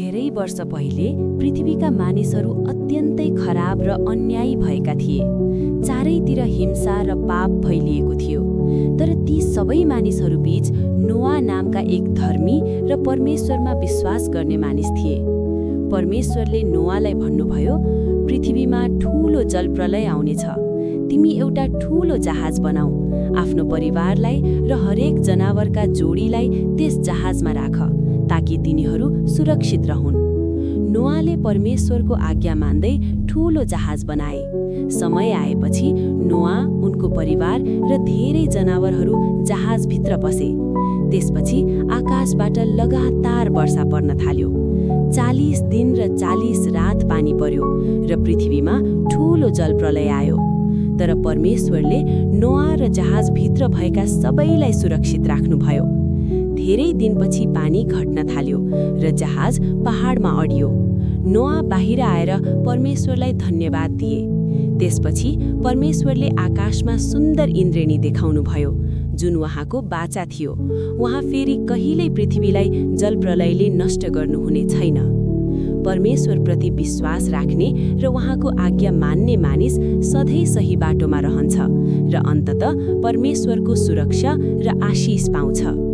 धेरै वर्ष पहिले पृथ्वीका मानिसहरू अत्यन्तै खराब र अन्यायी भएका थिए। चारैतिर हिंसा र पाप फैलिएको थियो। तर ती सबै मानिसहरूबीच नोआ नामका एक धर्मी र परमेश्वरमा विश्वास गर्ने मानिस थिए। परमेश्वरले नोआलाई भन्नुभयो, पृथ्वीमा ठूलो जलप्रलय आउनेछ। तिमी एउटा ठूलो जहाज बनाऊ, आफ्नो परिवारलाई र हरेक जनावरका जोडीलाई त्यस जहाजमा राख, ताकि तिनीहरू सुरक्षित रहून्। नोआले परमेश्वरको आज्ञा मान्दै ठूलो जहाज बनाए। समय आएपछि नोआ, उनको परिवार र धेरै जनावरहरू जहाजभित्र पसे। त्यसपछि आकाशबाट लगातार वर्षा पर्न थाल्यो। 40 दिन र 40 रात पानी पर्यो र पृथ्वीमा ठूलो जलप्रलय आयो। तर परमेश्वरले नोआ र जहाजभित्र भएका सबैलाई सुरक्षित राख्नुभयो। धेरै दिनपछि पानी घट्न थाल्यो र जहाज पहाडमा अडियो। नोआ बाहिर आएर परमेश्वरलाई धन्यवाद दिए। त्यसपछि परमेश्वरले आकाशमा सुन्दर इन्द्रेणी देखाउनुभयो, जुन उहाँको बाचा थियो। उहाँ फेरि कहिल्यै पृथ्वीलाई जलप्रलयले नष्ट गर्नुहुने छैन। परमेश्वरप्रति विश्वास राख्ने र उहाँको आज्ञा मान्ने मानिस सधैँ सही बाटोमा रहन्छ र अन्ततः परमेश्वरको सुरक्षा र आशीष पाउँछ।